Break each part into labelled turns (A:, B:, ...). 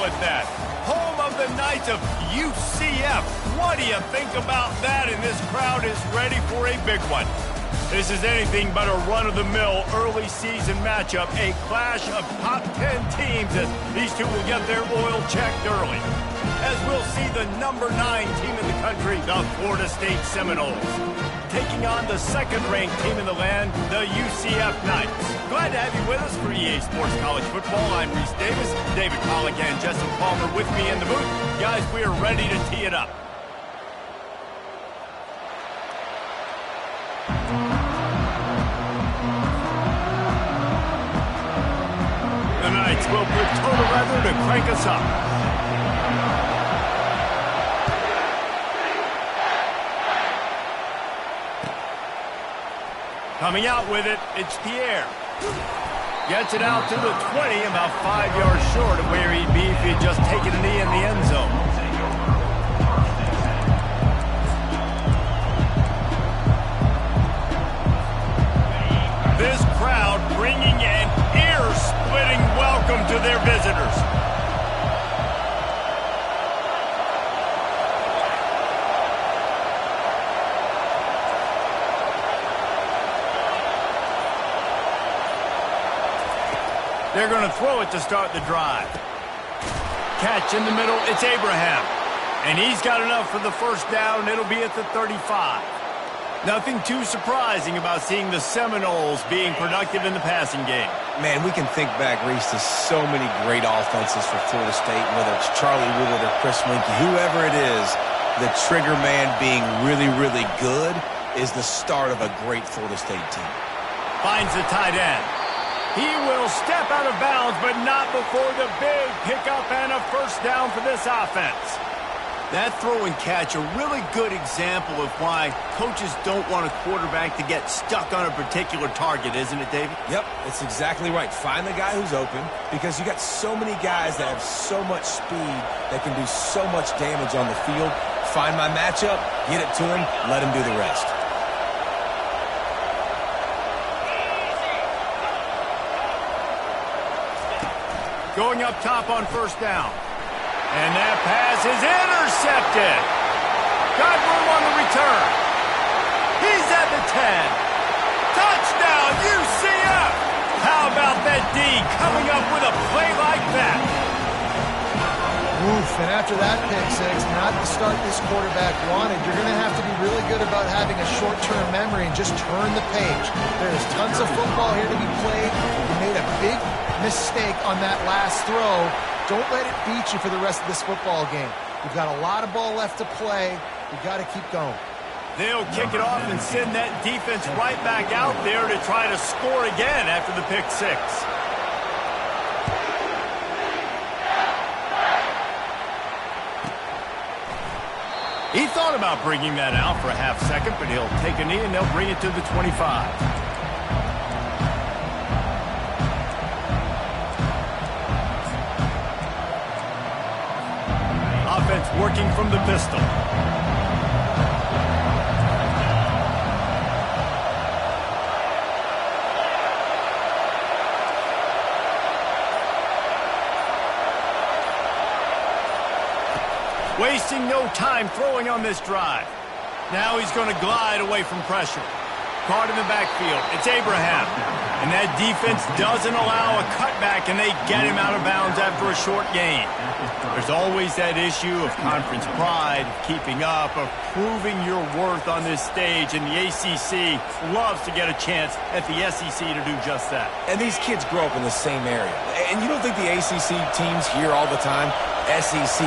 A: at that. Home of the Knights of UCF. What do you think about that? And this crowd is ready for a big one. This is anything but a run-of-the-mill early season matchup, a clash of top 10 teams as these two will get their oil checked early. As we'll see the number 9 team in the country, the Florida State Seminoles, taking on the second-ranked team in the land, the UCF Knights. Glad to have you with us for EA Sports College Football. I'm Reese Davis, David Pollack and Justin Palmer with me in the booth. Guys, we are ready to tee it up. The Knights will put total leather to crank us up. Coming out with it, it's Pierre. Gets it out to the 20, about 5 yards short of where he'd be if he'd just taken a knee in the end zone. This crowd bringing an ear-splitting welcome to their visitors. They're going to throw it to start the drive. Catch in the middle, it's Abraham. And he's got enough for the first down. It'll be at the 35. Nothing too surprising about seeing the Seminoles being productive in the passing game.
B: Man, we can think back, Reese, to so many great offenses for Florida State, whether it's Charlie Woodward or Chris Winkie, whoever it is, the trigger man being really, really good is the start of a great Florida State team.
A: Finds the tight end. He will step out of bounds, but not before the big pickup and a first down for this offense. That throw and catch, a really good example of why coaches don't want a quarterback to get stuck on a particular target, isn't it, David?
B: Yep, it's exactly right. Find the guy who's open, because you got so many guys that have so much speed that can do so much damage on the field. Find my matchup, get it to him, let him do the rest.
A: Going up top on first down. And that pass is intercepted. Got room on the return. He's at the 10. Touchdown, UCF! How about that D coming up with a play like that?
C: Oof, and after that pick six, not the start this quarterback wanted. You're going to have to be really good about having a short-term memory and just turn the page. There's tons of football here to be played. You made a big mistake on that last throw. Don't let it beat you for the rest of this football game. You've got a lot of ball left to play. You've got to keep going.
A: They'll kick it off and send that defense right back out there to try to score again after the pick six. He thought about bringing that out for a half second, but he'll take a knee and they'll bring it to the 25. Offense working from the pistol. Wasting no time throwing on this drive. Now he's going to glide away from pressure. Caught in the backfield. It's Abraham. And that defense doesn't allow a cutback, and they get him out of bounds after a short gain. There's always that issue of conference pride, keeping up, of proving your worth on this stage, and the ACC loves to get a chance at the SEC to do just that.
B: And these kids grow up in the same area. And you don't think the ACC teams hear all the time, SEC,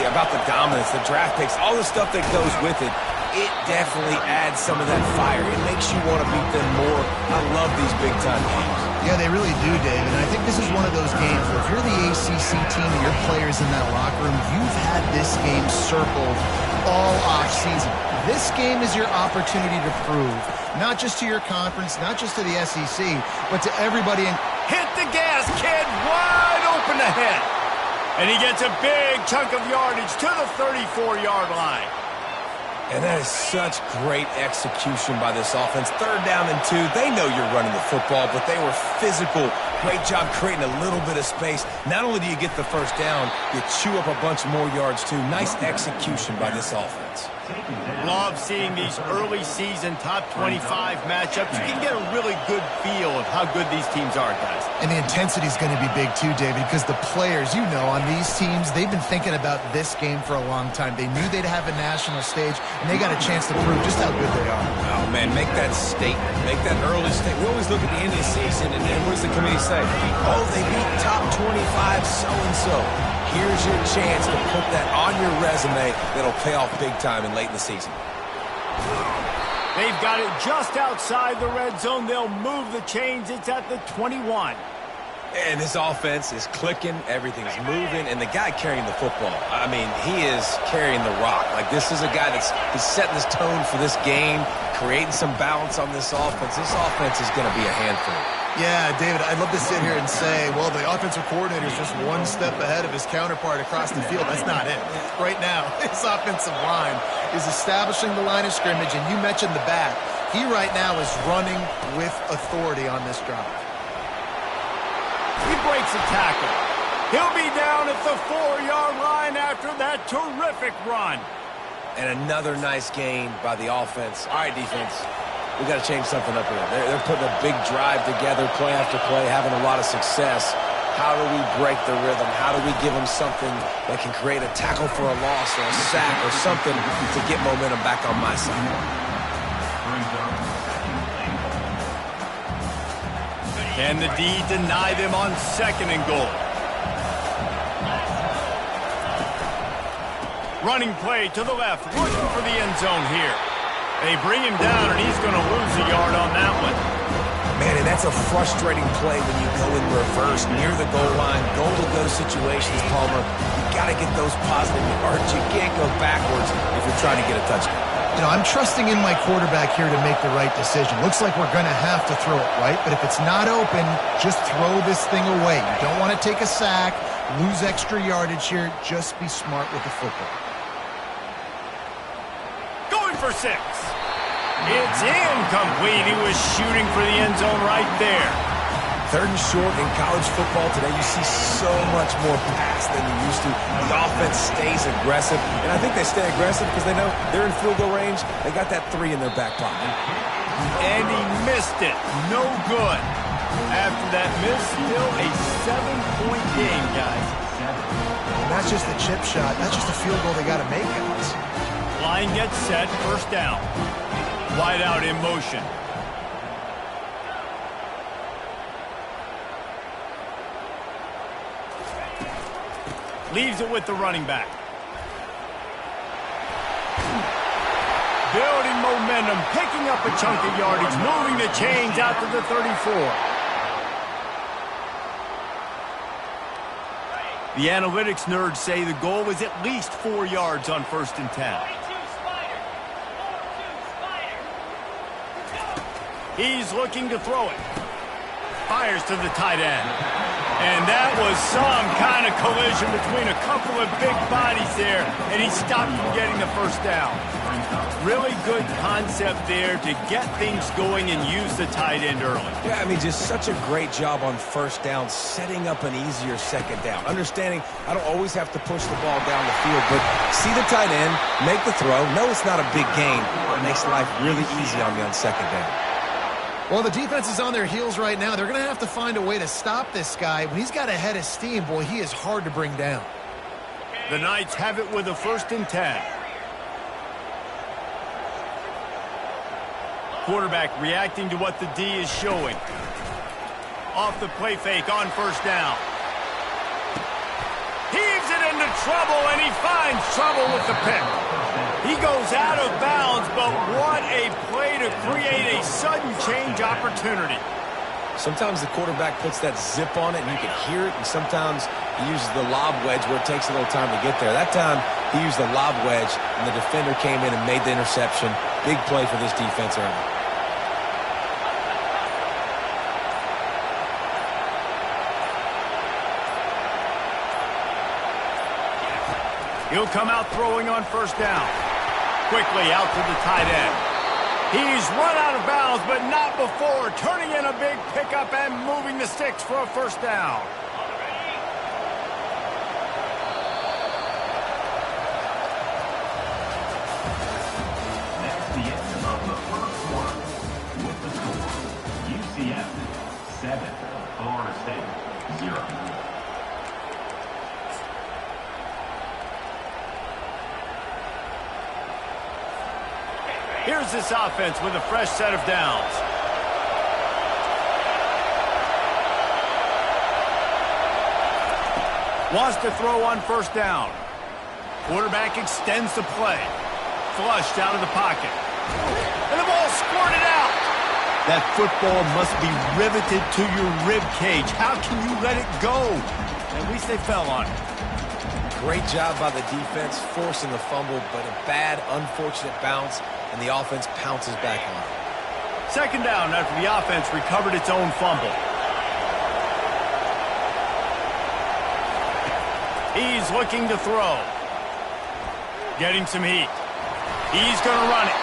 B: about the dominance, the draft picks, all the stuff that goes with it. It definitely adds some of that fire. It makes you want to beat them more. I love these big-time games.
C: Yeah, they really do, David. And I think this is one of those games where if you're the ACC team and your players in that locker room, you've had this game circled all off-season. This game is your opportunity to prove, not just to your conference, not just to the SEC, but to everybody.
A: Hit the gas, kid! Wide open ahead. And he gets a big chunk of yardage to the 34-yard line.
B: And that is such great execution by this offense. 3rd down and 2. They know you're running the football, but they were physical Great job creating a little bit of space. Not only do you get the first down, you chew up a bunch more yards too. Nice execution by this offense.
A: Love seeing these early season top 25 matchups. You can get a really good feel of how good these teams are, guys.
C: And the intensity is going to be big too, David, because the players, you know, on these teams, they've been thinking about this game for a long time. They knew they'd have a national stage, and they got a chance to prove just how good they are.
B: Oh, man, make that statement. Make that early statement. We always look at the end of the season, and what does the committee say? Oh, they beat top 25 so-and-so. Here's your chance to put that on your resume that'll pay off big time and late in the season.
A: They've got it just outside the red zone. They'll move the chains. It's at the 21.
B: And this offense is clicking. Everything's moving. And the guy carrying the football, I mean, he is carrying the rock. Like, this is a guy he's setting this tone for this game, creating some balance on this offense. This offense is going to be a handful.
C: Yeah, David, I'd love to sit here and say, well, the offensive coordinator is just one step ahead of his counterpart across the field. That's not it. Right now, his offensive line is establishing the line of scrimmage, and you mentioned the back. He right now is running with authority on this drive.
A: He breaks a tackle. He'll be down at the 4-yard line after that terrific run.
B: And another nice gain by the offense. All right, defense. We got to change something up here. They're putting a big drive together, play after play, having a lot of success. How do we break the rhythm? How do we give them something that can create a tackle for a loss or a sack or something to get momentum back on my side?
A: Can the D deny them on 2nd and goal? Running play to the left, looking for the end zone here. They bring him down, and he's going to lose a yard on that one.
B: Man, and that's a frustrating play when you go in reverse near the goal line. Goal-to-go situations, Palmer. You got to get those positive yards. You can't go backwards if you're trying to get a touchdown.
C: You know, I'm trusting in my quarterback here to make the right decision. Looks like we're going to have to throw it, right? But if it's not open, just throw this thing away. You don't want to take a sack, lose extra yardage here. Just be smart with the football.
A: Going for 6. It's incomplete. He was shooting for the end zone right there.
B: 3rd and short in college football today, you see so much more pass than you used to. The offense stays aggressive, and I think they stay aggressive because they know they're in field goal range. They got that 3 in their back pocket.
A: And he missed it. No good. After that miss, still a 7-point game, guys.
C: And that's just a chip shot. That's just a field goal they got to make, guys.
A: Line gets set, 1st down. Wide out in motion. Leaves it with the running back. Building momentum, picking up a chunk of yardage, moving the chains out to the 34. The analytics nerds say the goal is at least 4 yards on 1st and 10. He's looking to throw it. Fires to the tight end. And that was some kind of collision between a couple of big bodies there, and he stopped from getting the 1st down. Really good concept there to get things going and use the tight end early.
B: Yeah, I mean, just such a great job on 1st down, setting up an easier 2nd down. Understanding I don't always have to push the ball down the field, but see the tight end, make the throw. No, it's not a big gain, but it makes life really easy on me on 2nd down.
C: Well, the defense is on their heels right now. They're going to have to find a way to stop this guy. When he's got a head of steam, boy, he is hard to bring down.
A: The Knights have it with a 1st and 10. Quarterback reacting to what the D is showing. Off the play fake on 1st down. Heaves it into trouble, and he finds trouble with the pick. He goes out of bounds, but what a play to create a sudden change opportunity.
B: Sometimes the quarterback puts that zip on it, and you can hear it, and sometimes he uses the lob wedge where it takes a little time to get there. That time, he used the lob wedge, and the defender came in and made the interception. Big play for this defense early.
A: He'll come out throwing on 1st down. Quickly out to the tight end. He's run out of bounds, but not before turning in a big pickup and moving the sticks for a first down.
D: That's the end of the first quarter. With the score, UCF 7, Florida State 0.
A: Here's this offense with a fresh set of downs. Wants to throw on first down. Quarterback extends the play. Flushed out of the pocket. And the ball squirted out. That football must be riveted to your rib cage. How can you let it go? At least they fell on it.
B: Great job by the defense forcing the fumble, but a bad, unfortunate bounce, and the offense pounces back on it.
A: Second down after the offense recovered its own fumble. He's looking to throw. Getting some heat. He's going to run it.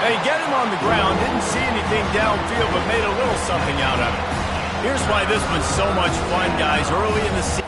A: They get him on the ground. Didn't see anything downfield, but made a little something out of it. Here's why this one's so much fun, guys. Early in the season.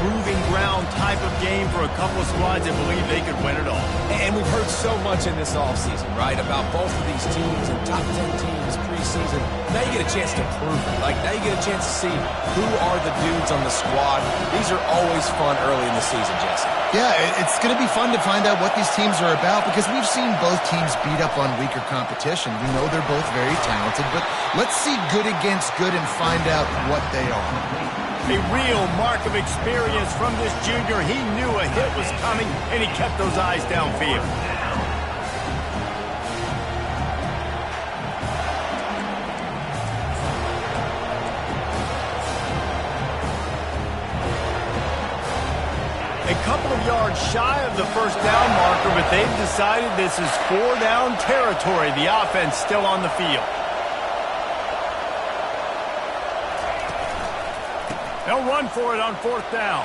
A: Proving ground type of game for a couple of squads that believe they could win it all.
B: And we've heard so much in this offseason, right, about both of these teams and top 10 teams preseason. Now you get a chance to prove it. Like, now you get a chance to see who are the dudes on the squad. These are always fun early in the season, Jesse.
C: Yeah, it's going to be fun to find out what these teams are about because we've seen both teams beat up on weaker competition. We know they're both very talented, but let's see good against good and find out what they are.
A: A real mark of experience from this junior. He knew a hit was coming, and he kept those eyes downfield. A couple of yards shy of the first down marker, but they've decided this is 4-down territory. The offense still on the field. They'll run for it on fourth down.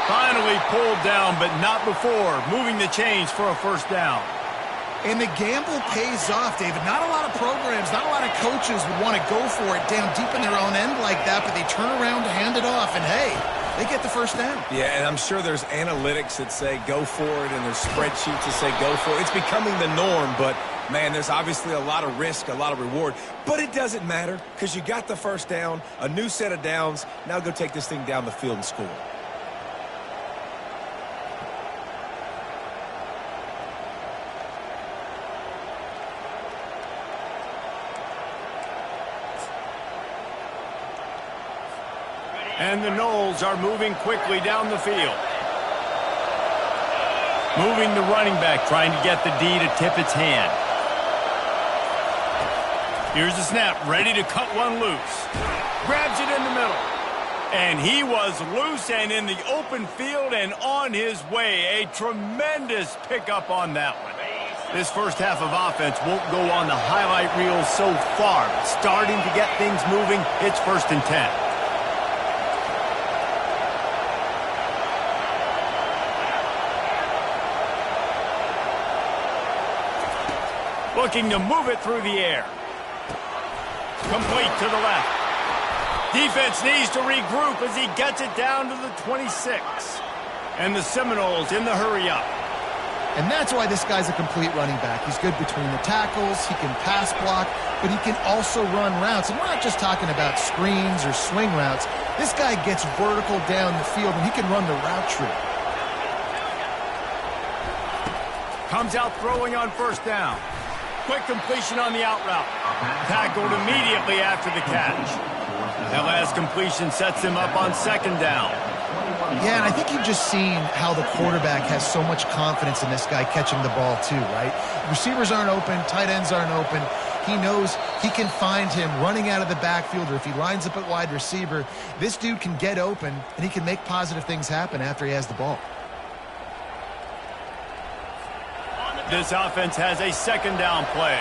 A: Finally pulled down, but not before moving the chains for a first down.
C: And the gamble pays off, David. Not a lot of programs, not a lot of coaches would want to go for it down deep in their own end like that, but they turn around to hand it off, and hey, they get the first down.
B: Yeah, and I'm sure there's analytics that say go for it, and there's spreadsheets that say go for it. It's becoming the norm, but man, there's obviously a lot of risk, a lot of reward. But it doesn't matter because you got the first down, a new set of downs. Now go take this thing down the field and score.
A: And the Noles are moving quickly down the field. Moving the running back, trying to get the D to tip its hand. Here's the snap, ready to cut one loose. Grabs it in the middle. And he was loose and in the open field and on his way. A tremendous pickup on that one. This first half of offense won't go on the highlight reel so far. Starting to get things moving, it's 1st and 10. Looking to move it through the air. Complete to the left. Defense needs to regroup as he gets it down to the 26. And the Seminoles in the hurry-up.
C: And that's why this guy's a complete running back. He's good between the tackles, he can pass block, but he can also run routes. And we're not just talking about screens or swing routes. This guy gets vertical down the field, and he can run the route tree.
A: Comes out throwing on first down. Quick completion on the out route. Tackled immediately after the catch. That last completion sets him up on second down.
C: Yeah, and I think you've just seen how the quarterback has so much confidence in this guy catching the ball too, right? Receivers aren't open, tight ends aren't open. He knows he can find him running out of the backfield, or if he lines up at wide receiver, this dude can get open, and he can make positive things happen after he has the ball.
A: This offense has a second down play.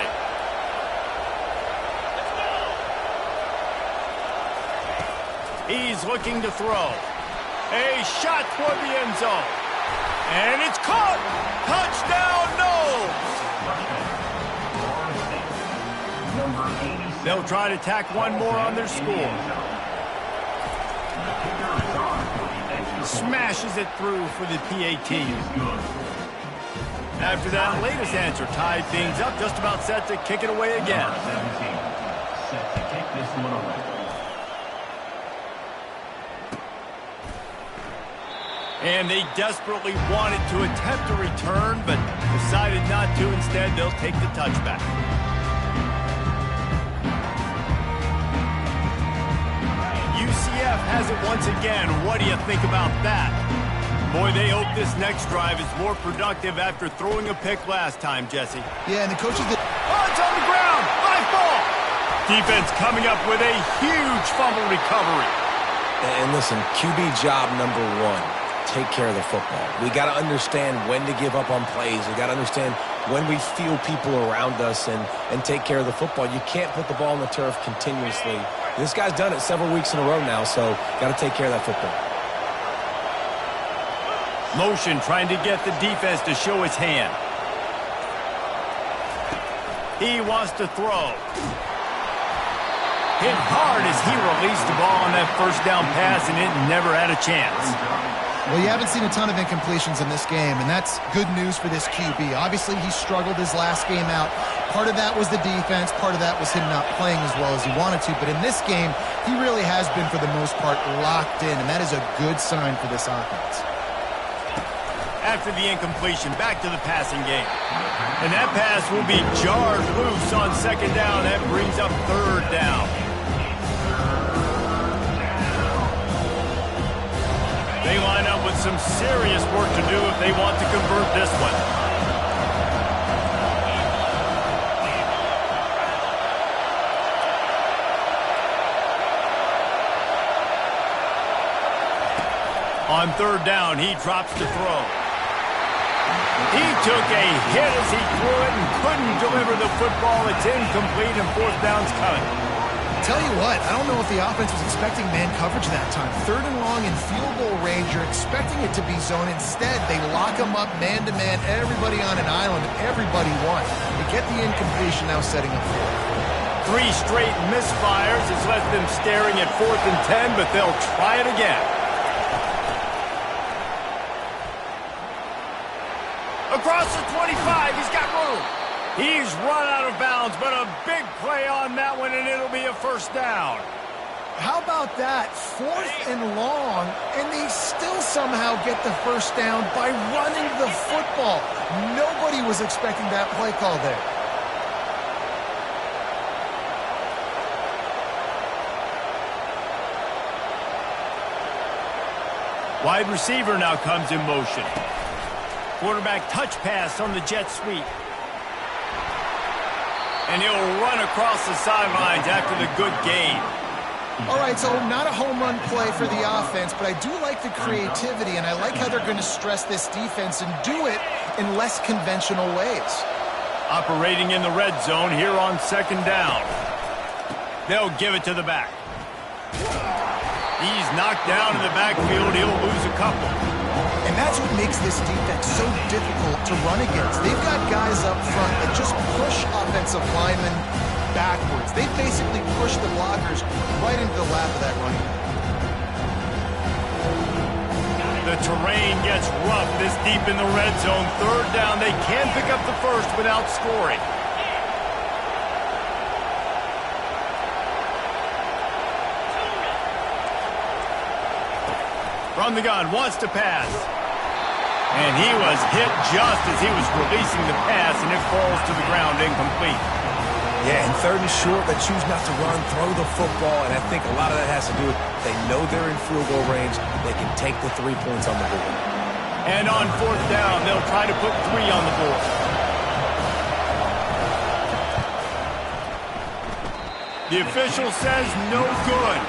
A: He's looking to throw. A shot toward the end zone. And it's caught. Touchdown, no. They'll try to tack one more on their score. Smashes it through for the PAT. After that latest answer tied things up, just about set to kick it away again.
D: Set to kick this one away.
A: And they desperately wanted to attempt a return, but decided not to. Instead, they'll take the touchback. UCF has it once again. What do you think about that? Boy, they hope this next drive is more productive after throwing a pick last time, Jesse.
C: Yeah, and the coaches did...
A: Oh, it's on the ground. Live ball. Defense coming up with a huge fumble recovery.
B: And listen, QB job number one. Take care of the football. We got to understand when to give up on plays. We got to understand when we feel people around us and take care of the football. You can't put the ball on the turf continuously. This guy's done it several weeks in a row now, so got to take care of that football.
A: Motion trying to get the defense to show his hand. He wants to throw. Hit hard as he released the ball on that first down pass, and it never had a chance.
C: Well, you haven't seen a ton of incompletions in this game, and that's good news for this QB. Obviously, he struggled his last game out. Part of that was the defense. Part of that was him not playing as well as he wanted to. But in this game, he really has been, for the most part, locked in, and that is a good sign for this offense.
A: After the incompletion, back to the passing game. And that pass will be jarred loose on second down. That brings up third down. They line up with some serious work to do if they want to convert this one. On third down, he drops to throw. He took a hit as he threw it and couldn't deliver the football. It's incomplete, and fourth down's coming.
C: Tell you what, I don't know if the offense was expecting man coverage that time. Third and long in field goal range, you're expecting it to be zone. Instead, they lock them up man-to-man, everybody on an island, everybody won. They get the incompletion, now setting up fourth.
A: 3 straight misfires has left them staring at 4th and 10, but they'll try it again. Across the 25, he's got room. He's run out of bounds, but a big play on that one, and it'll be a first down.
C: How about that? 4th and long, and they still somehow get the first down by running the football. Nobody was expecting that play call there.
A: Wide receiver now comes in motion. Quarterback touch pass on the jet sweep. And he'll run across the sidelines after the good gain.
C: All right, so not a home run play for the offense, but I do like the creativity, and I like how they're going to stress this defense and do it in less conventional ways.
A: Operating in the red zone here on second down. They'll give it to the back. He's knocked down in the backfield. He'll lose a couple.
C: And that's what makes this defense so difficult to run against. They've got guys up front that just push offensive linemen backwards. They basically push the blockers right into the lap of that running back.
A: The terrain gets rough this deep in the red zone. Third down, they can pick up the first without scoring. From the gun, wants to pass. And he was hit just as he was releasing the pass, and it falls to the ground incomplete.
B: Yeah, and third and short, they choose not to run, throw the football, and I think a lot of that has to do with they know they're in field goal range. They can take the 3 points on the board.
A: And on fourth down, they'll try to put 3 on the board. The official says no good.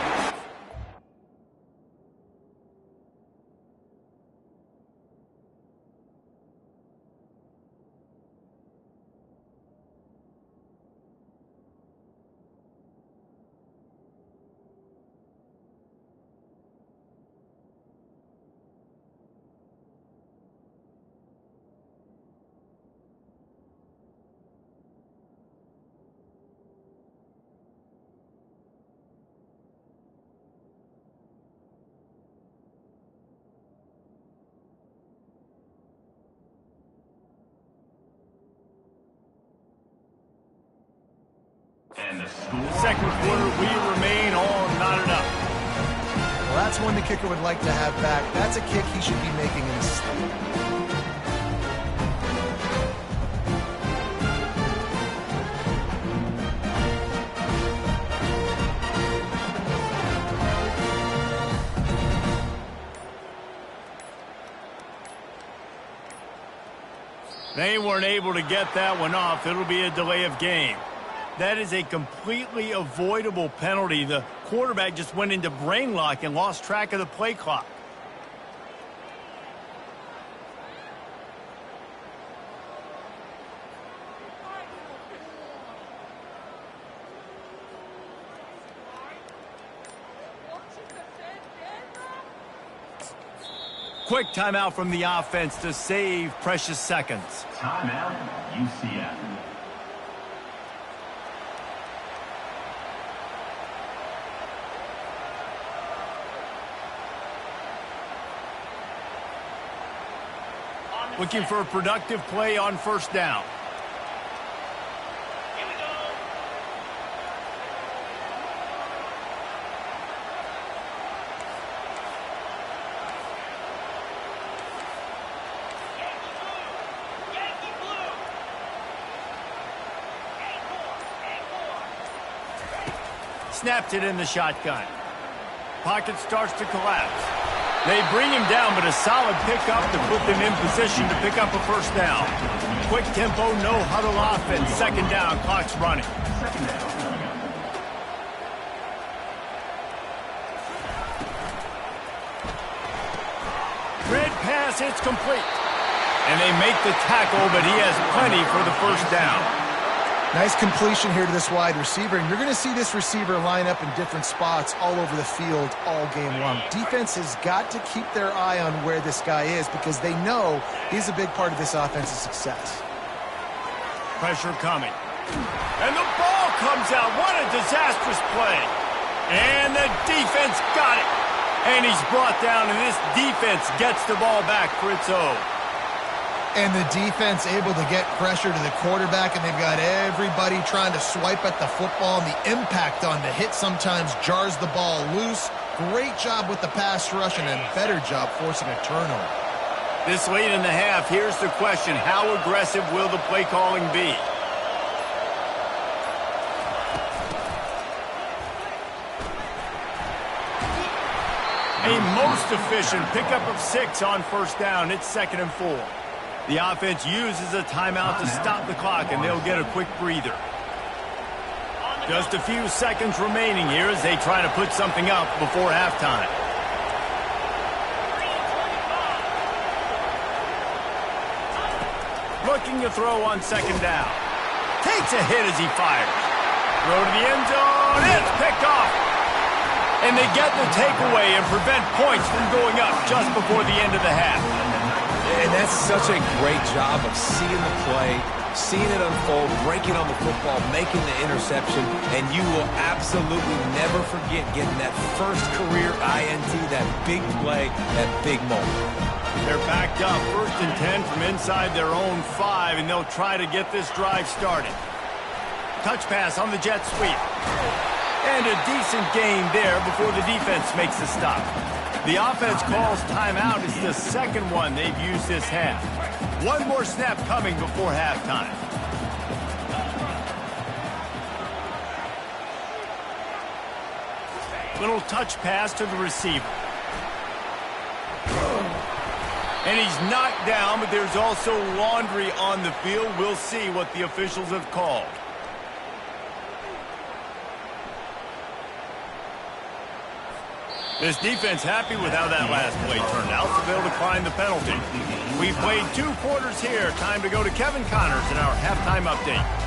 D: And the score.
A: Second quarter, we remain all not enough.
C: Well, that's one the kicker would like to have back. That's a kick he should be making in his sleep.
A: They weren't able to get that one off. It'll be a delay of game. That is a completely avoidable penalty. The quarterback just went into brain lock and lost track of the play clock. Quick timeout from the offense to save precious seconds.
D: Timeout, UCF.
A: Looking for a productive play on first down.
E: Here we go. Yankee blue.
A: Snapped it in the shotgun. Pocket starts to collapse. They bring him down, but a solid pickup to put them in position to pick up a first down. Quick tempo, no huddle offense. Second down, clock's running.
D: Second down coming up.
A: Red pass, it's complete. And they make the tackle, but he has plenty for the first down.
C: Nice completion here to this wide receiver, and you're going to see this receiver line up in different spots all over the field all game long. Defense has got to keep their eye on where this guy is because they know he's a big part of this offense's success.
A: Pressure coming. And the ball comes out. What a disastrous play. And the defense got it. And he's brought down, and this defense gets the ball back for its own.
C: And the defense able to get pressure to the quarterback, and they've got everybody trying to swipe at the football, and the impact on the hit sometimes jars the ball loose. Great job with the pass rush and a better job forcing a turnover.
A: This late in the half, here's the question. How aggressive will the play calling be? A most efficient pickup of 6 on first down. It's 2nd and 4. The offense uses a timeout to stop the clock, and they'll get a quick breather. Just a few seconds remaining here as they try to put something up before halftime. Looking to throw on second down. Takes a hit as he fires. Throw to the end zone. It's picked off. And they get the takeaway and prevent points from going up just before the end of the half.
B: And that's such a great job of seeing the play, seeing it unfold, breaking on the football, making the interception, and you will absolutely never forget getting that first career INT, that big play, that big moment.
A: They're backed up, 1st and 10 from inside their own 5, and they'll try to get this drive started. Touch pass on the jet sweep. And a decent gain there before the defense makes the stop. The offense calls timeout. It's the second one they've used this half. One more snap coming before halftime. Little touch pass to the receiver. And he's knocked down, but there's also laundry on the field. We'll see what the officials have called. This defense happy with how that last play turned out, so they'll decline the penalty. We've played 2 quarters here. Time to go to Kevin Connors in our halftime update.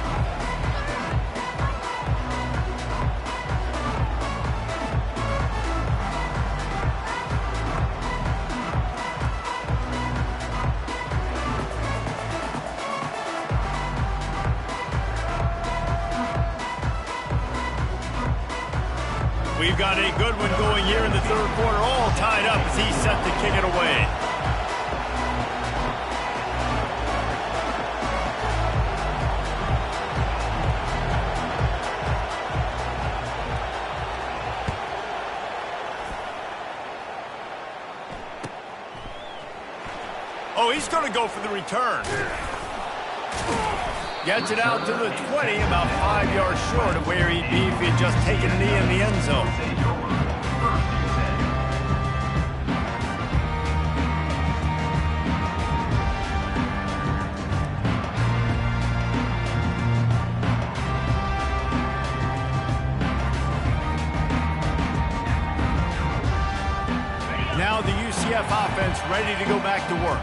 A: We've got a good one going here in the 3rd quarter, all tied up as he's set to kick it away. Oh, he's going to go for the return. Gets it out to the 20, about 5 yards short of where he'd be if he'd just taken a knee in the end zone. Now the UCF offense ready to go back to work.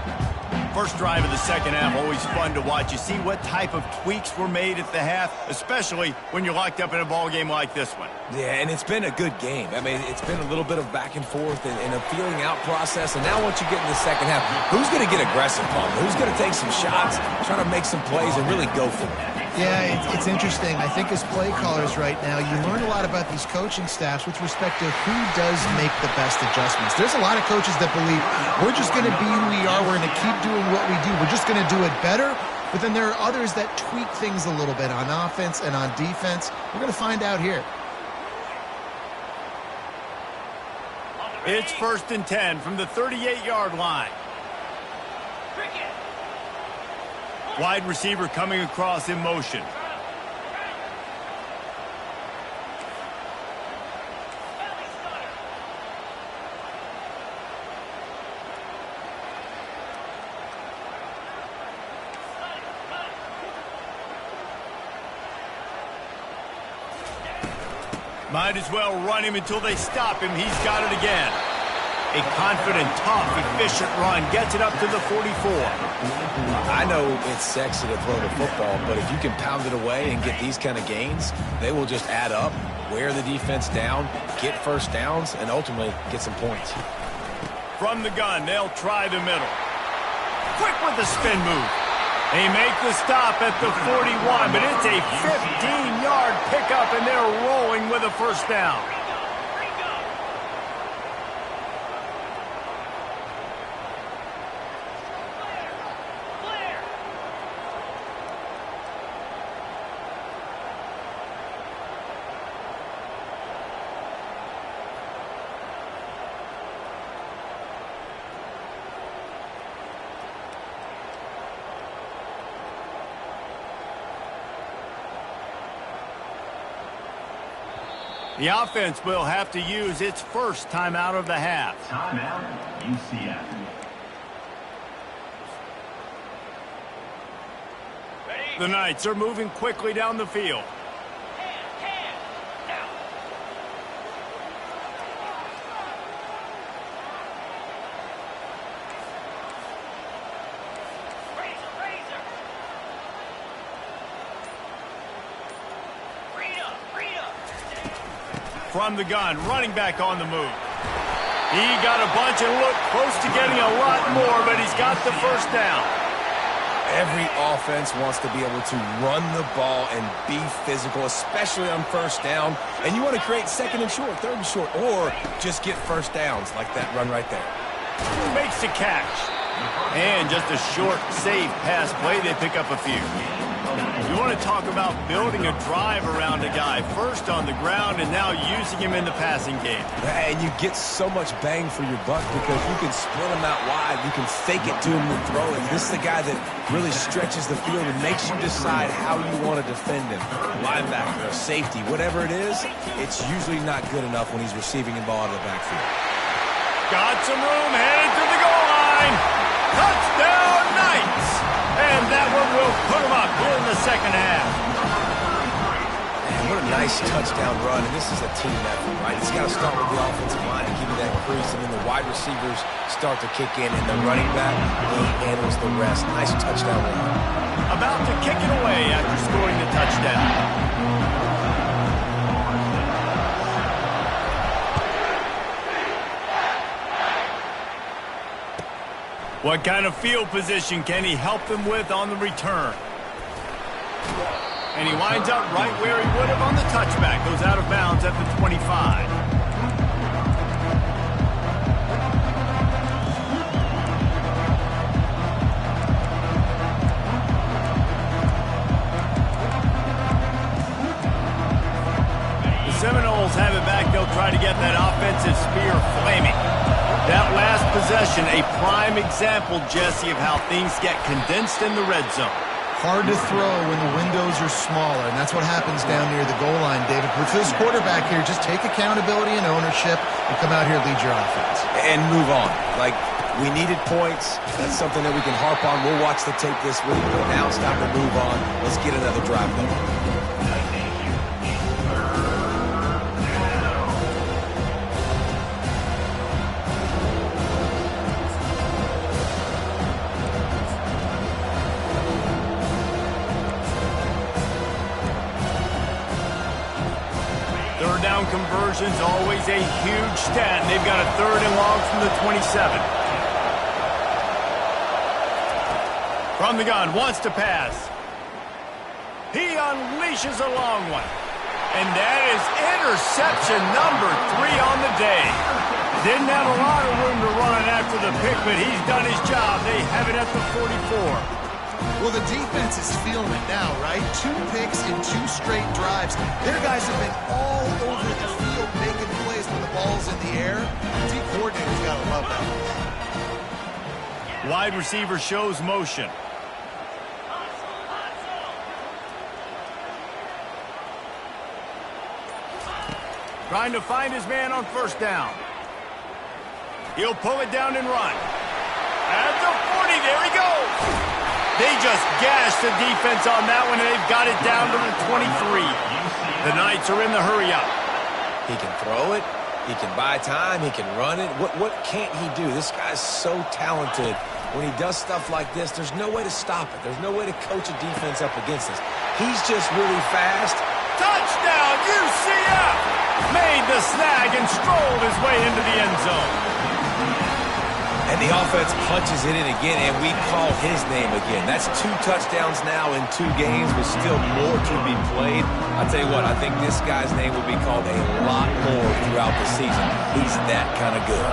A: First drive of the 2nd half, always fun to watch. You see what type of tweaks were made at the half, especially when you're locked up in a ball game like this one.
B: Yeah, and it's been a good game. I mean, it's been a little bit of back and forth and a feeling out process. And now once you get in the 2nd half, who's going to get aggressive, Paul? Who's going to take some shots, try to make some plays, and really go for it?
C: Yeah, it's interesting. I think as play callers right now, you learn a lot about these coaching staffs with respect to who does make the best adjustments. There's a lot of coaches that believe we're just going to be who we are. We're going to keep doing what we do. We're just going to do it better. But then there are others that tweak things a little bit on offense and on defense. We're going to find out here.
A: It's 1st and 10 from the 38-yard line. Wide receiver coming across in motion. Might as well run him until they stop him. He's got it again. A confident, tough, efficient run. Gets it up to the 44.
B: I know it's sexy to throw the football, but if you can pound it away and get these kind of gains, they will just add up, wear the defense down, get first downs, and ultimately get some points.
A: From the gun, they'll try the middle. Quick with the spin move. They make the stop at the 41, but it's a 15-yard pickup, and they're rolling with a first down. The offense will have to use its first timeout of the half.
D: Timeout, UCF.
A: The Knights are moving quickly down the field. From the gun, running back on the move. He got a bunch and looked close to getting a lot more, but he's got the first down.
B: Every offense wants to be able to run the ball and be physical, especially on first down. And you want to create 2nd and short, 3rd and short, or just get first downs like that run right there.
A: Makes the catch. And just a short, safe pass play. They pick up a few. You want to talk about building a drive around a guy, first on the ground and now using him in the passing game.
B: And you get so much bang for your buck because you can split him out wide. You can fake it to him and throw it. This is the guy that really stretches the field and makes you decide how you want to defend him. Linebacker, a safety, whatever it is, it's usually not good enough when he's receiving the ball out of the backfield.
A: Got some room, headed to the goal line. Touchdown, Knights! And that one will put them up here in the second half.
B: Man, what a nice touchdown run. And this is a team effort, right? It's got to start with the offensive line and give you that crease. And then the wide receivers start to kick in. And the running back, he handles the rest. Nice touchdown run.
A: About to kick it away after scoring the touchdown. What kind of field position can he help them with on the return? And he winds up right where he would have on the touchback. Goes out of bounds at the 25. The Seminoles have it back. They'll try to get that offensive spear flaming. That last possession, a prime example, Jesse, of how things get condensed in the red zone.
C: Hard to throw when the windows are smaller, and that's what happens down near the goal line, David. But for this quarterback here, just take accountability and ownership and come out here and lead your offense.
B: And move on. Like, we needed points. That's something that we can harp on. We'll watch the tape this week, but now it's time to move on. Let's get another drive going.
A: Down conversions, always a huge stat. And they've got a 3rd and long from the 27. From the gun, wants to pass. He unleashes a long one. And that is interception number 3 on the day. Didn't have a lot of room to run after the pick, but he's done his job. They have it at the 44.
C: Well, the defense is feeling it now, right? 2 picks in 2 straight drives. Their guys have been all over the field making plays when the ball's in the air. The team coordinator's got to love that.
A: Wide receiver shows motion. Trying to find his man on 1st down. He'll pull it down and run. At the 40, there he goes. They just gashed the defense on that one, and they've got it down to the 23. The Knights are in the hurry-up.
B: He can throw it. He can buy time. He can run it. What can't he do? This guy's so talented. When he does stuff like this, there's no way to stop it. There's no way to coach a defense up against this. He's just really fast.
A: Touchdown, UCF! Made the snag and strolled his way into the end zone.
B: And the offense punches it in again, and we call his name again. That's 2 touchdowns now in 2 games, with still more to be played. I'll tell you what, I think this guy's name will be called a lot more throughout the season. He's that kind of good.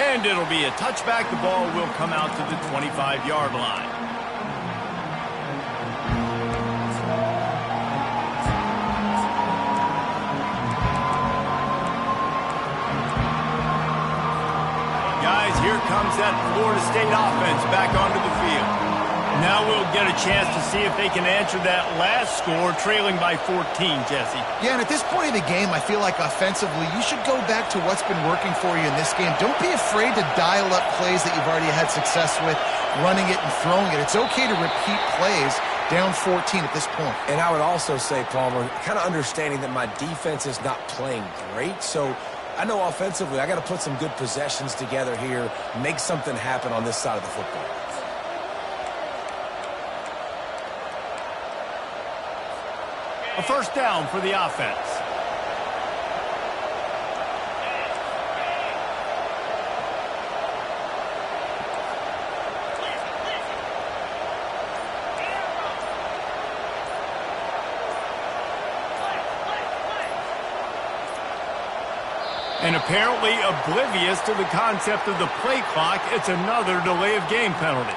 A: And it'll be a touchback. The ball will come out to the 25-yard line. Here comes that Florida State offense back onto the field. Now we'll get a chance to see if they can answer that last score, trailing by 14, Jesse.
C: Yeah, and at this point in the game, I feel like offensively, you should go back to what's been working for you in this game. Don't be afraid to dial up plays that you've already had success with, running it and throwing it. It's okay to repeat plays down 14 at this point.
B: And I would also say, Palmer, kind of understanding that my defense is not playing great, so I know offensively I got to put some good possessions together here, make something happen on this side of the football.
A: A 1st down for the offense. And apparently oblivious to the concept of the play clock, it's another delay of game penalty.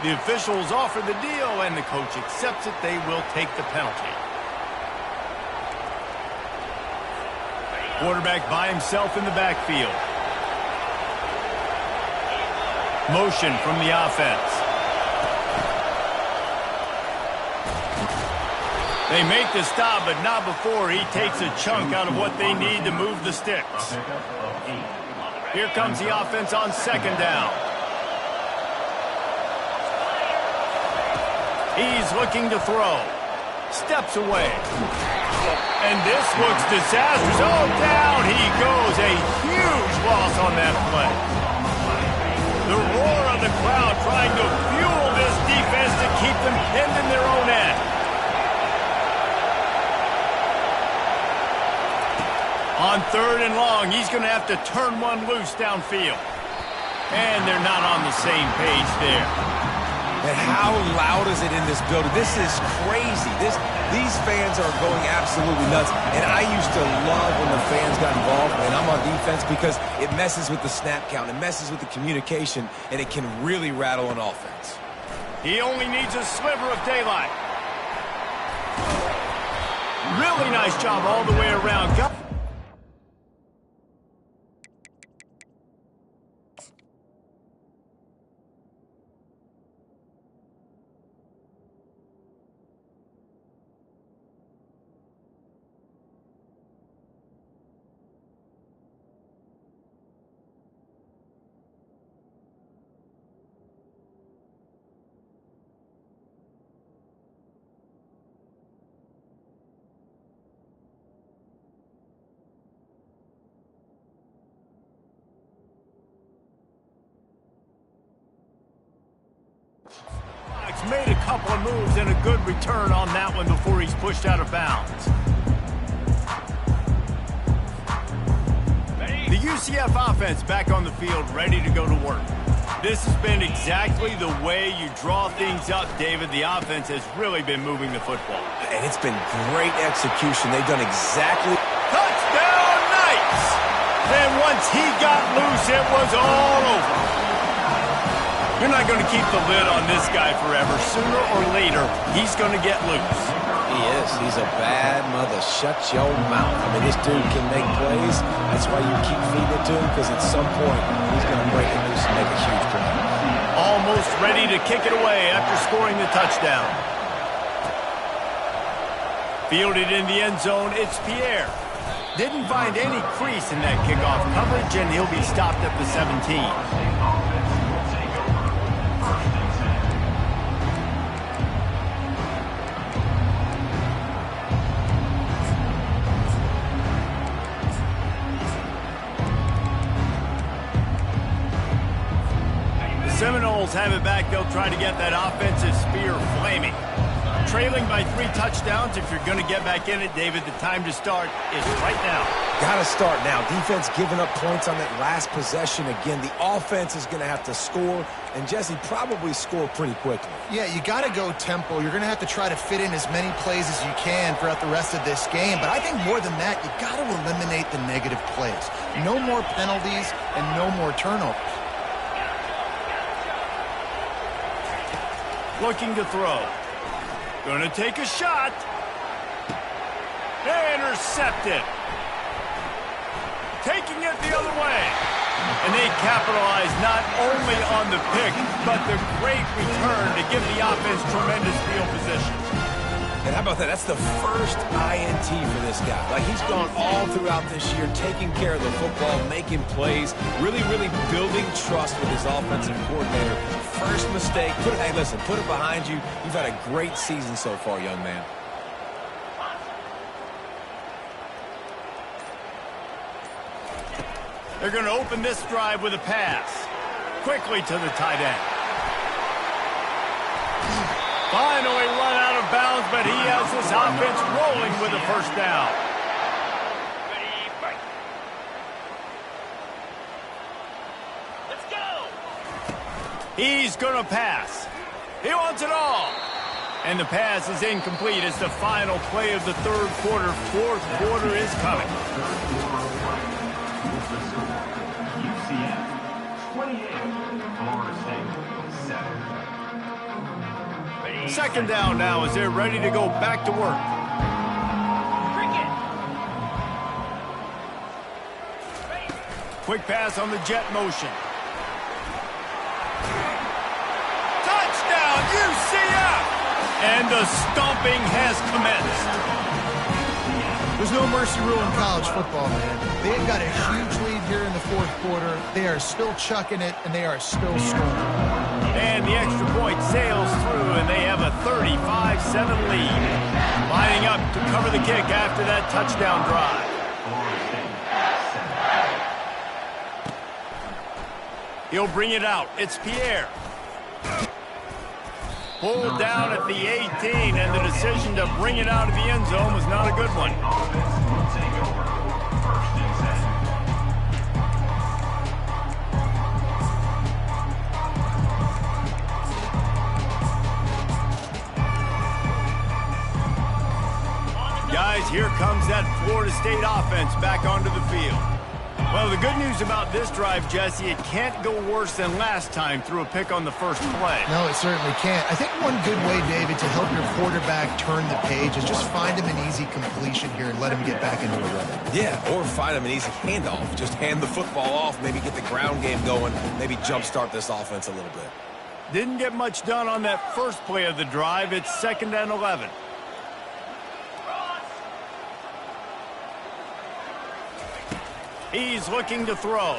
A: The officials offer the deal, and the coach accepts it. They will take the penalty. Quarterback by himself in the backfield. Motion from the offense. They make the stop, but not before he takes a chunk out of what they need to move the sticks. Here comes the offense on second down. He's looking to throw. Steps away. And this looks disastrous. Oh, down he goes. A huge loss on that play. The roar of the crowd trying to fuel this defense to keep them pinned in their own end. On third and long, he's going to have to turn one loose downfield. And they're not on the same page there.
B: And how loud is it in this building? This is crazy. These fans are going absolutely nuts. And I used to love when the fans got involved, and I'm on defense, because it messes with the snap count. It messes with the communication, and it can really rattle an offense.
A: He only needs a sliver of daylight. Really nice job all the way around. Made a couple of moves and a good return on that one before he's pushed out of bounds. The UCF offense back on the field, ready to go to work. This has been exactly the way you draw things up, David. The offense has really been moving the football.
B: And it's been great execution. They've done exactly...
A: Touchdown, Knights! And once he got loose, it was all over. You're not going to keep the lid on this guy forever. Sooner or later, he's going to get loose.
B: He is. He's a bad mother. Shut your mouth. I mean, this dude can make plays. That's why you keep feeding it to him, because at some point, he's going to break it loose and make a huge play.
A: Almost ready to kick it away after scoring the touchdown. Fielded in the end zone, it's Pierre. Didn't find any crease in that kickoff coverage, and he'll be stopped at the 17. Seminoles have it back. They'll try to get that offensive spear flaming. Trailing by 3 touchdowns. If you're going to get back in it, David, the time to start is right now.
B: Got to start now. Defense giving up points on that last possession. Again, the offense is going to have to score, and Jesse probably score pretty quickly.
C: Yeah, you got to go tempo. You're going to have to try to fit in as many plays as you can throughout the rest of this game. But I think more than that, you got to eliminate the negative plays. No more penalties and no more turnovers.
A: Looking to throw. Gonna take a shot. Intercepted. Taking it the other way. And they capitalize not only on the pick, but the great return to give the offense tremendous field position.
B: And how about that? That's the first INT for this guy. Like, he's gone all throughout this year, taking care of the football, making plays, really building trust with his offensive coordinator. First mistake, hey, listen, put it behind you. You've had a great season so far, young man.
A: They're going to open this drive with a pass. Quickly to the tight end. Finally run out of bounds, but he has this offense rolling with a first down.
E: Let's go!
A: He's going to pass. He wants it all. And the pass is incomplete. It's the final play of the third quarter. Fourth quarter is coming.
D: With the score, UCF 28, Florida State 7.
A: Second down now as they're ready to go back to work. Quick pass on the jet motion. Touchdown, UCF! And the stomping has commenced.
C: There's no mercy rule in college football, man. They've got a huge lead here in the fourth quarter. They are still chucking it, and they are still scoring.
A: And the extra point sails through, and they have a 35-7 lead. Lining up to cover the kick after that touchdown drive. He'll bring it out. It's Pierre. Pulled down at the 18, and the decision to bring it out of the end zone was not a good one. Guys, here comes that Florida State offense back onto the field. Well, the good news about this drive, Jesse, it can't go worse than last time through a pick on the first play.
C: No, it certainly can't. I think one good way, David, to help your quarterback turn the page is just find him an easy completion here and let him get back into a rhythm.
B: Yeah, or find him an easy handoff. Just hand the football off, maybe get the ground game going, maybe jumpstart this offense a little bit.
A: Didn't get much done on that first play of the drive. It's 2nd and 11. He's looking to throw.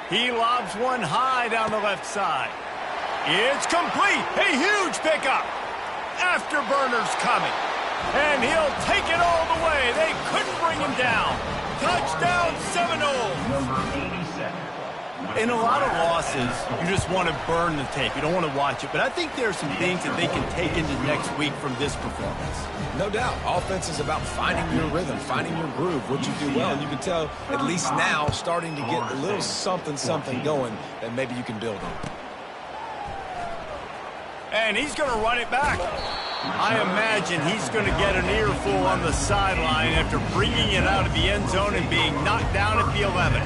A: He lobs one high down the left side. It's complete. A huge pickup. Afterburner's coming. And he'll take it all the way. They couldn't bring him down. Touchdown Seminoles.
D: Number 87.
A: In a lot of losses, you just want to burn the tape. You don't want to watch it. But I think there are some things that they can take into next week from this performance.
B: No doubt. Offense is about finding your rhythm, finding your groove, what you do well. And you can tell, at least now, starting to get a little something going that maybe you can build on.
A: And he's going to run it back. I imagine he's going to get an earful on the sideline after bringing it out of the end zone and being knocked down at the 11.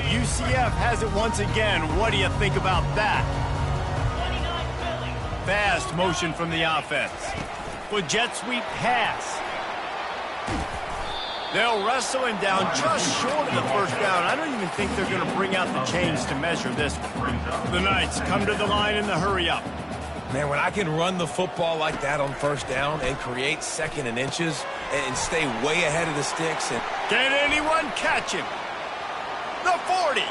A: UCF has it once again. What do you think about that? Fast motion from the offense. With jet sweep pass. They'll wrestle him down just short of the first down. I don't even think they're going to bring out the chains to measure this one. The Knights come to the line in the hurry up.
B: Man, when I can run the football like that on first down and create 2nd and inches and stay way ahead of the sticks. And
A: can anyone catch him? The 40.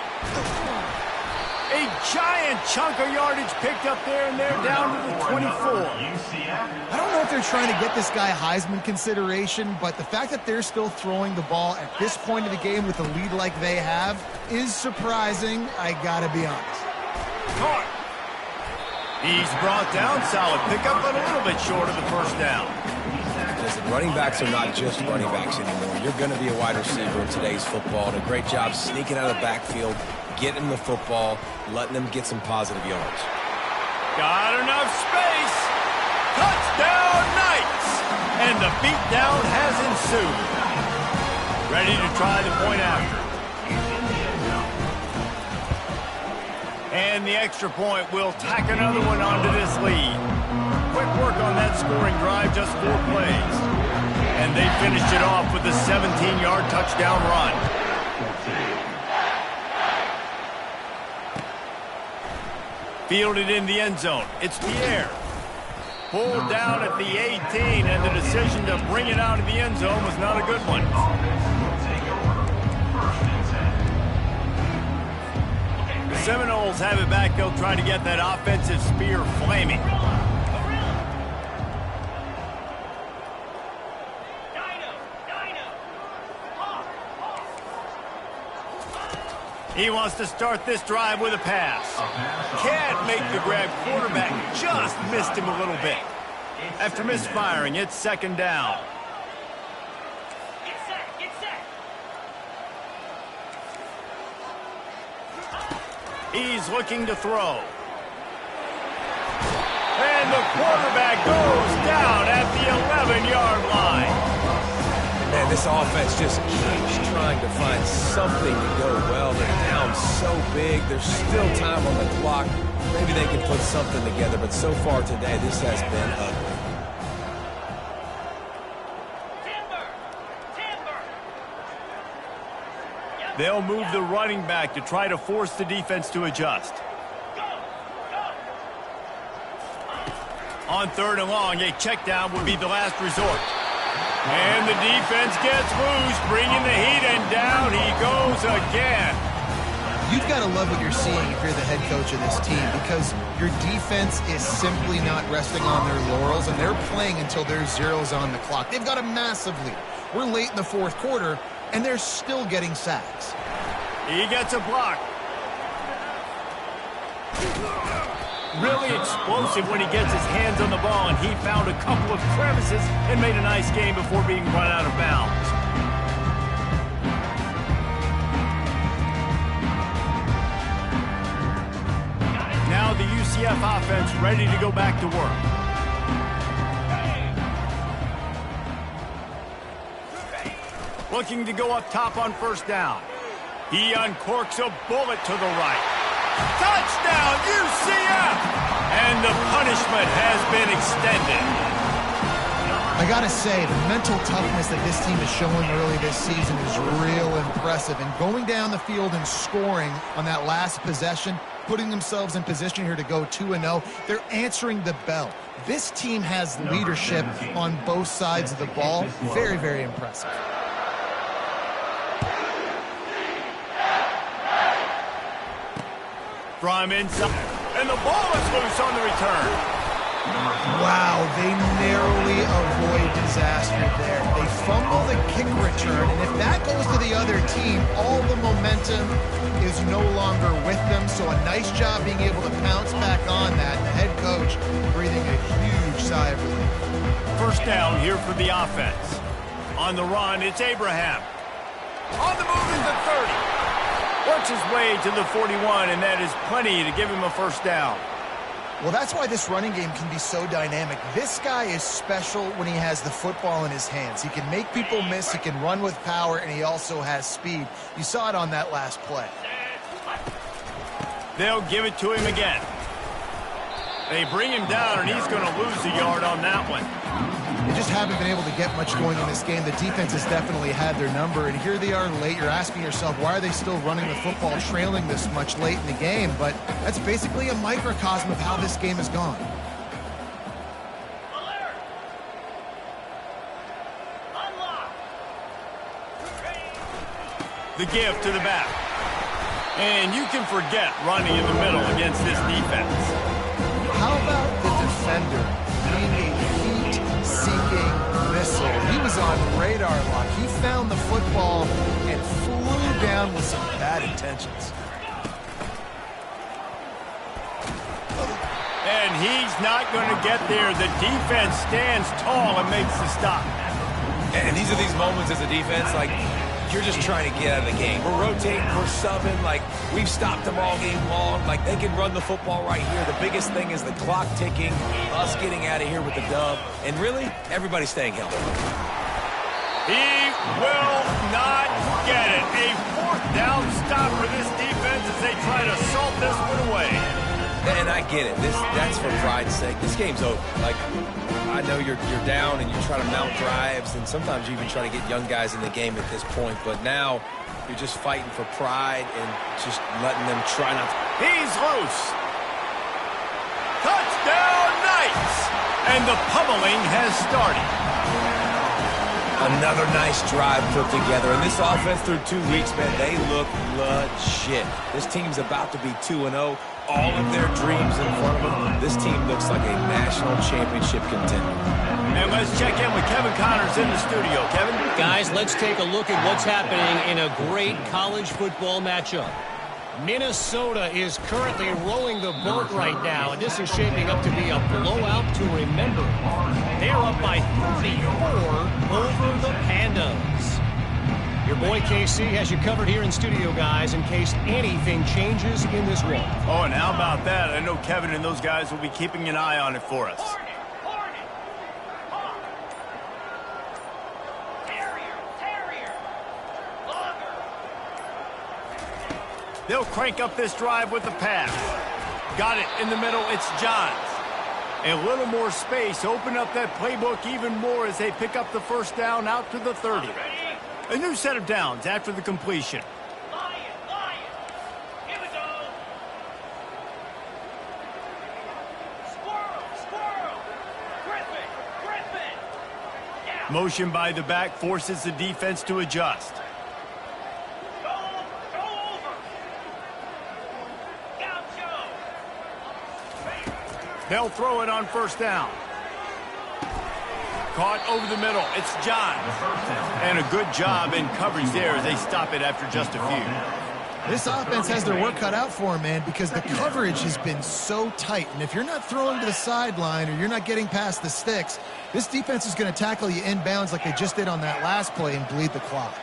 A: A giant chunk of yardage picked up there, and they're down to the 24.
C: I don't know if they're trying to get this guy Heisman consideration, but the fact that they're still throwing the ball at this point of the game with a lead like they have is surprising, I gotta be honest.
A: Caught. He's brought down. Solid pickup, but a little bit short of the first down.
B: Listen, running backs are not just running backs anymore. You're going to be a wide receiver in today's football. And a great job sneaking out of the backfield, getting the football, letting them get some positive yards.
A: Got enough space. Touchdown Knights. And the beatdown has ensued. Ready to try the point after. And the extra point will tack another one onto this lead. Quick work on that scoring drive, just 4 plays. And they finished it off with a 17-yard touchdown run. Fielded in the end zone. It's Pierre. Pulled down at the 18, and the decision to bring it out of the end zone was not a good one. The Seminoles have it back. They'll try to get that offensive spear flaming. He wants to start this drive with a pass. Can't make the grab. Quarterback just missed him a little bit. After misfiring, it's 2nd down.
E: Get set, get set.
A: He's looking to throw. And the quarterback goes down at the 11-yard line.
B: Man, this offense just keeps trying to find something to go well. They're down so big. There's still time on the clock. Maybe they can put something together, but so far today, this has been ugly.
A: They'll move the running back to try to force the defense to adjust. On 3rd and long, a check down would be the last resort. And the defense gets loose, bringing the heat, and down he goes again.
C: You've got to love what you're seeing if you're the head coach of this team, because your defense is simply not resting on their laurels, and they're playing until there's zeros on the clock. They've got a massive lead. We're late in the 4th quarter, and they're still getting sacks.
A: He gets a block. Really explosive when he gets his hands on the ball, and he found a couple of crevices and made a nice game before being run out of bounds. Now the UCF offense ready to go back to work. Looking to go up top on 1st down. He uncorks a bullet to the right. Touchdown, UCF! And the punishment has been extended.
C: I got to say, the mental toughness that this team is showing early this season is real impressive. And going down the field and scoring on that last possession, putting themselves in position here to go 2-0, they're answering the bell. This team has leadership on both sides of the ball. Very, very impressive.
A: From inside, and the ball is loose on the return.
C: Wow, they narrowly avoid disaster there. They fumble the kick return, and if that goes to the other team, all the momentum is no longer with them. So a nice job being able to pounce back on that. The head coach breathing a huge sigh of relief.
A: 1st down here for the offense. On the run, it's Abraham. On the move is the 30. Works his way to the 41, and that is plenty to give him a 1st down.
C: Well, that's why this running game can be so dynamic. This guy is special when he has the football in his hands. He can make people miss, he can run with power, and he also has speed. You saw it on that last play.
A: They'll give it to him again. They bring him down, and he's going to lose a yard on that one.
C: They just haven't been able to get much going in this game. The defense has definitely had their number, and here they are late. You're asking yourself, why are they still running the football, trailing this much late in the game? But that's basically a microcosm of how this game has gone.
A: The give to the back. And you can forget running in the middle against this defense.
C: How about the defender being a heat-seeking missile? He was on radar lock. He found the football and flew down with some bad intentions.
A: And he's not going to get there. The defense stands tall and makes the stop.
B: And these are these moments as a defense, like, you're just trying to get out of the game. We're rotating, we're subbing, like, we've stopped them all game long. Like, they can run the football right here. The biggest thing is the clock ticking, us getting out of here with the dub, and really, everybody staying healthy.
A: He will not get it. A 4th down stop for this defense as they try to salt this one away.
B: And I get it. That's for pride's sake. This game's over. Like, I know you're down and you try to mount drives, and sometimes you even try to get young guys in the game at this point. But now you're just fighting for pride and just letting them try not to.
A: He's loose. Touchdown, Knights! And the pummeling has started.
B: Another nice drive put together. And this offense through 2 weeks, man, they look legit. This team's about to be 2-0. All of their dreams in front of them. This team looks like a national championship contender.
A: And let's check in with Kevin Connors in the studio. Kevin?
F: Guys, let's take a look at what's happening in a great college football matchup. Minnesota is currently rowing the boat right now, and this is shaping up to be a blowout to remember. They're up by 34 over the Pandas. Your boy KC has you covered here in studio, guys, in case anything changes in this one.
A: Oh, and how about that? I know Kevin and those guys will be keeping an eye on it for us. They'll crank up this drive with the pass. Got it in the middle. It's Johns. A little more space. Open up that playbook even more as they pick up the first down out to the 30. A new set of downs after the completion.
E: Lion. Here we go. Squirrel. Griffin. Yeah.
A: Motion by the back forces the defense to adjust.
E: Go over. Gaucho.
A: They'll throw it on first down. Caught over the middle. It's Johns. And a good job in coverage there as they stop it after just a few.
C: This offense has their work cut out for them, man, because the coverage has been so tight. And if you're not throwing to the sideline or you're not getting past the sticks, this defense is going to tackle you inbounds like they just did on that last play and bleed the clock.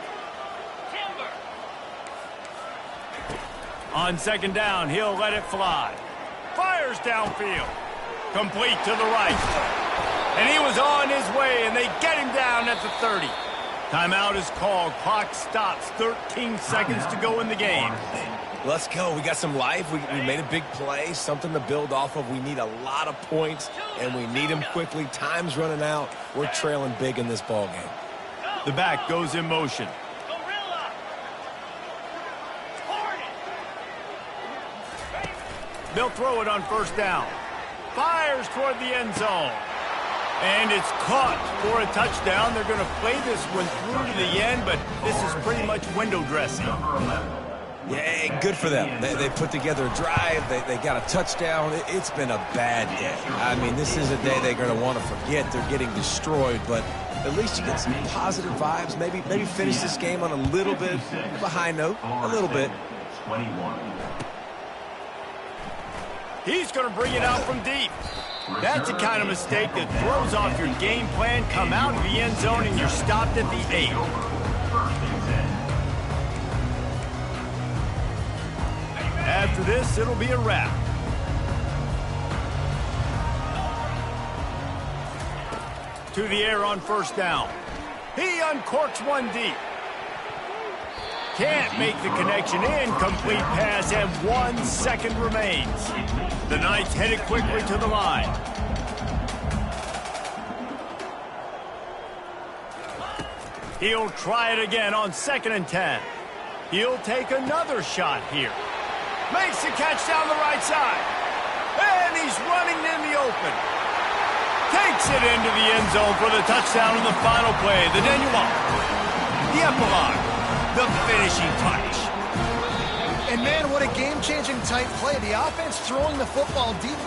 E: Timber.
A: On second down, he'll let it fly. Fires downfield. Complete to the right. And he was on his way, and they get him down at the 30. Timeout is called. Clock stops. 13 seconds to go in the game.
B: Let's go. We got some life. We made a big play, something to build off of. We need a lot of points, and we need them quickly. Time's running out. We're trailing big in this ball game.
A: The back goes in motion.
E: Gorilla. Hornet.
A: They'll throw it on first down. Fires toward the end zone. And it's caught for a touchdown. They're going to play this one through to the end, but this is pretty much window dressing.
B: Yeah, good for them. They put together a drive. They got a touchdown. It's been a bad day. I mean, this is a day they're going to want to forget. They're getting destroyed, but at least you get some positive vibes. Maybe finish this game on a little bit of a high note. A little bit.
D: 21.
A: He's going to bring it out from deep. That's the kind of mistake that throws off your game plan. Come out of the end zone and you're stopped at the 8. After this, it'll be a wrap. To the air on first down. He uncorks one deep. Can't make the connection. Incomplete pass, and 1 second remains. The Knights headed quickly to the line. He'll try it again on 2nd and 10. He'll take another shot here. Makes the catch down the right side. And he's running in the open. Takes it into the end zone for the touchdown in the final play. The denouement. The epilogue. The finishing touch.
C: And, man, what a game-changing type play. The offense throwing the football deep